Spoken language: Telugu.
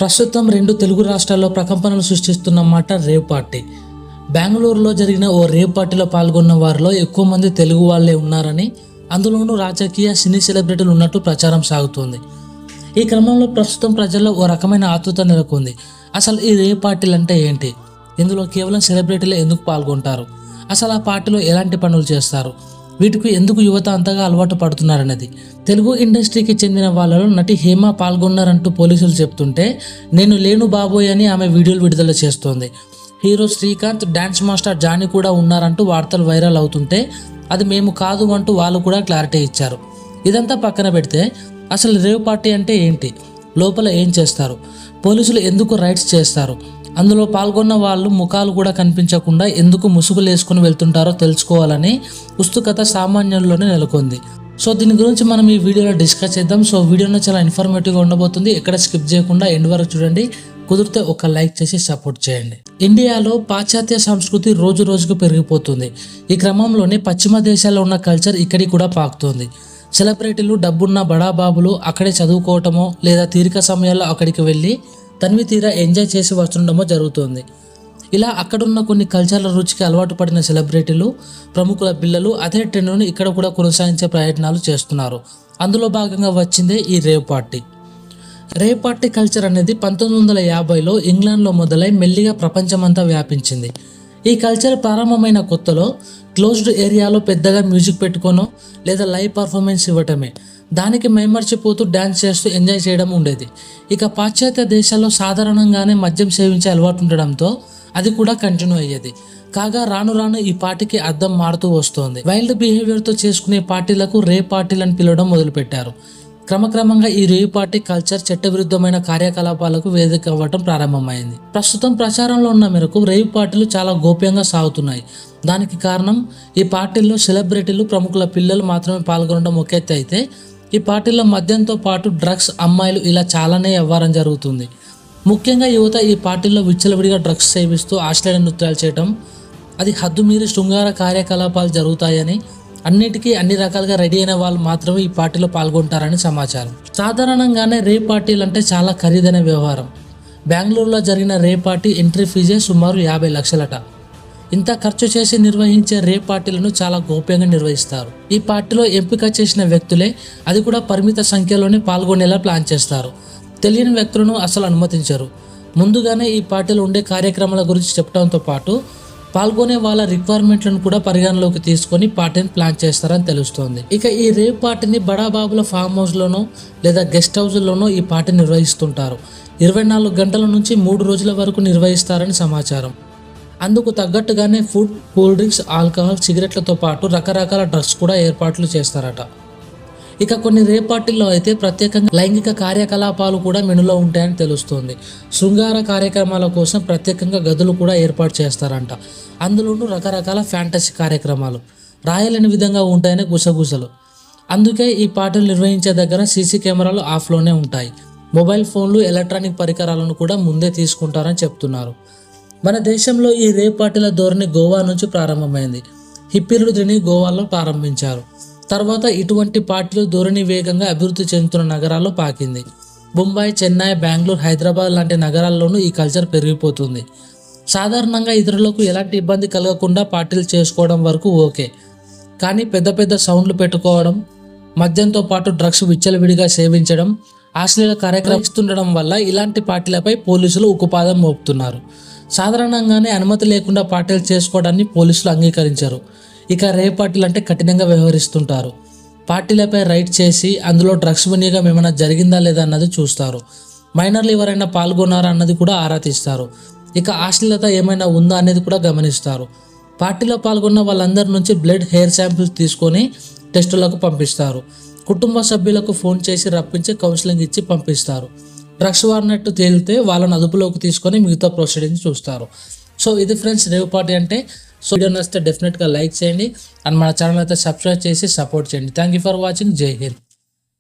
ప్రస్తుతం 2 తెలుగు రాష్ట్రాల్లో ప్రకంపనలు సృష్టిస్తున్న మాట రేవ్ పార్టీ. బెంగళూరులో జరిగిన ఓ రేవ్ పార్టీలో పాల్గొన్న వారిలో ఎక్కువ మంది తెలుగు వాళ్ళే ఉన్నారని, అందులోనూ రాజకీయ సినీ సెలబ్రిటీలు ఉన్నట్టు ప్రచారం సాగుతోంది. ఈ క్రమంలో ప్రస్తుతం ప్రజల్లో ఓ రకమైన ఆతృత నెలకొంది. అసలు ఈ రేవ్ పార్టీలు అంటే ఏంటి? ఇందులో కేవలం సెలబ్రిటీలు ఎందుకు పాల్గొంటారు? అసలు ఆ పార్టీలో ఎలాంటి పనులు చేస్తారు? వీటికి ఎందుకు యువత అంతగా అలవాటు పడుతున్నారన్నది. తెలుగు ఇండస్ట్రీకి చెందిన వాళ్ళలో నటి హేమ పాల్గొన్నారంటూ పోలీసులు చెప్తుంటే, నేను లేను బాబోయ్ అని ఆమె వీడియోలు విడుదల చేస్తోంది. Hero Srikanth, dance master Jani కూడా ఉన్నారంటూ వార్తలు వైరల్ అవుతుంటే, అది మేము కాదు అంటూ వాళ్ళు కూడా క్లారిటీ ఇచ్చారు. ఇదంతా పక్కన పెడితే అసలు రేవ్ పార్టీ అంటే ఏంటి? లోపల ఏం చేస్తారు? పోలీసులు ఎందుకు రైడ్స్ చేస్తారు? అందులో పాల్గొన్న వాళ్ళు ముఖాలు కూడా కనిపించకుండా ఎందుకు ముసుగులు వేసుకుని వెళ్తుంటారో తెలుసుకోవాలని ఉత్సుకత సామాన్యుల్లోనే నెలకొంది. సో దీని గురించి మనం ఈ వీడియోలో డిస్కస్ చేద్దాం. సో వీడియోలో చాలా ఇన్ఫర్మేటివ్గా ఉండబోతుంది. ఎక్కడ స్కిప్ చేయకుండా ఎండ్ వరకు చూడండి. కుదిరితే ఒక లైక్ చేసి సపోర్ట్ చేయండి. ఇండియాలో పాశ్చాత్య సంస్కృతి రోజు రోజుకు పెరిగిపోతుంది. ఈ క్రమంలోనే పశ్చిమ దేశాల్లో ఉన్న కల్చర్ ఇక్కడికి కూడా పాకుతోంది. సెలబ్రిటీలు, డబ్బున్న బడాబాబులు అక్కడే చదువుకోవటమో లేదా తీరిక సమయాల్లో అక్కడికి వెళ్ళి తనివి తీరా ఎంజాయ్ చేసి వస్తుండమో జరుగుతుంది. ఇలా అక్కడున్న కొన్ని కల్చర్ల రుచికి అలవాటు పడిన సెలబ్రిటీలు, ప్రముఖుల పిల్లలు అదే ట్రెండ్ను ఇక్కడ కూడా కొనసాగించే ప్రయత్నాలు చేస్తున్నారు. అందులో భాగంగా వచ్చిందే ఈ rave party. Rave party culture అనేది 1950లో ఇంగ్లాండ్లో మొదలై మెల్లిగా ప్రపంచమంతా వ్యాపించింది. ఈ కల్చర్ ప్రారంభమైన కొత్తలో క్లోజ్డ్ ఏరియాలో పెద్దగా మ్యూజిక్ పెట్టుకోనో లేదా లైవ్ పర్ఫార్మెన్స్ ఇవ్వటమే, దానికి మైమర్చిపోతూ డ్యాన్స్ చేస్తూ ఎంజాయ్ చేయడం ఉండేది. ఇక పాశ్చాత్య దేశాల్లో సాధారణంగానే మద్యం సేవించే అలవాటు ఉండడంతో అది కూడా కంటిన్యూ అయ్యేది. కాగా రాను రాను ఈ పార్టీకి అర్థం మారుతూ వస్తోంది. వైల్డ్ బిహేవియర్తో చేసుకునే పార్టీలకు రేవ్ పార్టీలను పిలవడం మొదలుపెట్టారు. క్రమక్రమంగా ఈ రేవ్ పార్టీ కల్చర్ చట్టవిరుద్ధమైన కార్యకలాపాలకు వేదిక అవ్వటం ప్రారంభమైంది. ప్రస్తుతం ప్రచారంలో ఉన్న మేరకు రేవ్ పార్టీలు చాలా గోప్యంగా సాగుతున్నాయి. దానికి కారణం ఈ పార్టీల్లో సెలబ్రిటీలు, ప్రముఖుల పిల్లలు మాత్రమే పాల్గొనడం ఒక ఎత్తు అయితే, ఈ పార్టీల్లో మద్యంతో పాటు డ్రగ్స్, అమ్మాయిలు ఇలా చాలానే వ్యవహారం జరుగుతుంది. ముఖ్యంగా యువత ఈ పార్టీల్లో విచ్చలవిడిగా డ్రగ్స్ సేవిస్తూ ఆశ్చర్య నృత్యాలు చేయటం, అది హద్దు మీరి శృంగార కార్యకలాపాలు జరుగుతాయని, అన్నిటికీ అన్ని రకాలుగా రెడీ అయిన వాళ్ళు మాత్రమే ఈ పార్టీలో పాల్గొంటారని సమాచారం. సాధారణంగానే రేవ్ పార్టీలు అంటే చాలా ఖరీదైన వ్యవహారం. బెంగళూరులో జరిగిన రేవ్ పార్టీ ఎంట్రీ ఫీజే సుమారు 50 లక్షలట. ఇంత ఖర్చు చేసి నిర్వహించే రేవ్ పార్టీలను చాలా గోప్యంగా నిర్వహిస్తారు. ఈ పార్టీలో ఎంపిక చేసిన వ్యక్తులే, అది కూడా పరిమిత సంఖ్యలోనే పాల్గొనేలా ప్లాన్ చేస్తారు. తెలియని వ్యక్తులను అసలు అనుమతించరు. ముందుగానే ఈ పార్టీలో ఉండే కార్యక్రమాల గురించి చెప్పడంతో పాటు పాల్గొనే వాళ్ళ రిక్వైర్మెంట్లను కూడా పరిగణలోకి తీసుకొని పార్టీని ప్లాన్ చేస్తారని తెలుస్తోంది. ఇక ఈ రేవ్ పార్టీని బడాబాబుల ఫామ్ హౌస్లోనో లేదా గెస్ట్ హౌస్లోనో ఈ పార్టీ నిర్వహిస్తుంటారు. 24 గంటల నుంచి 3 రోజుల వరకు నిర్వహిస్తారని సమాచారం. అందుకు తగ్గట్టుగానే ఫుడ్, కూల్ డ్రింక్స్, ఆల్కహాల్, సిగరెట్లతో పాటు రకరకాల డ్రగ్స్ కూడా ఏర్పాట్లు చేస్తారట. ఇక కొన్ని రేవ్ పార్టీల్లో అయితే ప్రత్యేకంగా లైంగిక కార్యకలాపాలు కూడా మెనులో ఉంటాయని తెలుస్తోంది. శృంగార కార్యక్రమాల కోసం ప్రత్యేకంగా గదులు కూడా ఏర్పాటు చేస్తారంట. అందులోనూ రకరకాల ఫ్యాంటసీ కార్యక్రమాలు రాయలేని విధంగా ఉంటాయని గుసగుసలు. అందుకే ఈ పార్టీలు నిర్వహించే దగ్గర సీసీ కెమెరాలు ఆఫ్లోనే ఉంటాయి. మొబైల్ ఫోన్లు, ఎలక్ట్రానిక్ పరికరాలను కూడా ముందే తీసుకుంటారని చెప్తున్నారు. మన దేశంలో ఈ రేవ్ పార్టీల ధోరణి గోవా నుంచి ప్రారంభమైంది. హిప్పీలు దీన్ని గోవాలో ప్రారంభించారు. తర్వాత ఇటువంటి పార్టీలు ధోరణి వేగంగా అభివృద్ధి చెందుతున్న నగరాల్లో పాకింది. ముంబై, చెన్నై, బెంగళూరు, హైదరాబాద్ లాంటి నగరాల్లోనూ ఈ కల్చర్ పెరిగిపోతుంది. సాధారణంగా ఇతరులకు ఎలాంటి ఇబ్బంది కలగకుండా పార్టీలు చేసుకోవడం వరకు ఓకే, కానీ పెద్ద పెద్ద సౌండ్లు పెట్టుకోవడం, మద్యంతో పాటు డ్రగ్స్ విచ్చలవిడిగా సేవించడం, అశ్లీల కార్యక్రమిస్తుండడం వల్ల ఇలాంటి పార్టీలపై పోలీసులు ఉక్కుపాదం మోపుతున్నారు. సాధారణంగానే అనుమతి లేకుండా పార్టీలు చేసుకోవడాన్ని పోలీసులు అంగీకరించరు. ఇక రేవ్ పార్టీలు అంటే కఠినంగా వ్యవహరిస్తుంటారు. పార్టీలపై రైడ్ చేసి అందులో డ్రగ్స్ వినియోగం ఏమైనా జరిగిందా లేదా అన్నది చూస్తారు. మైనర్లు ఎవరైనా పాల్గొన్నారా అన్నది కూడా ఆరా తీస్తారు. ఇక అశ్లీలత ఏమైనా ఉందా అనేది కూడా గమనిస్తారు. పార్టీలో పాల్గొన్న వాళ్ళందరి నుంచి బ్లడ్, హెయిర్ శాంపిల్స్ తీసుకొని టెస్టులకు పంపిస్తారు. కుటుంబ సభ్యులకు ఫోన్ చేసి రప్పించి కౌన్సిలింగ్ ఇచ్చి పంపిస్తారు. డ్రగ్స్ వాడినట్టు తేలితే వాళ్ళని అదుపులోకి తీసుకొని మిగతా ప్రొసీడింగ్స్ చూస్తారు. సో ఇది ఫ్రెండ్స్ రేవ్ పార్టీ అంటే. సో వీడియో నచ్చితే డెఫినెట్గా లైక్ చేయండి అండ్ మన ఛానల్ అయితే సబ్స్క్రైబ్ చేసి సపోర్ట్ చేయండి. Thank you for watching. జై హింద్.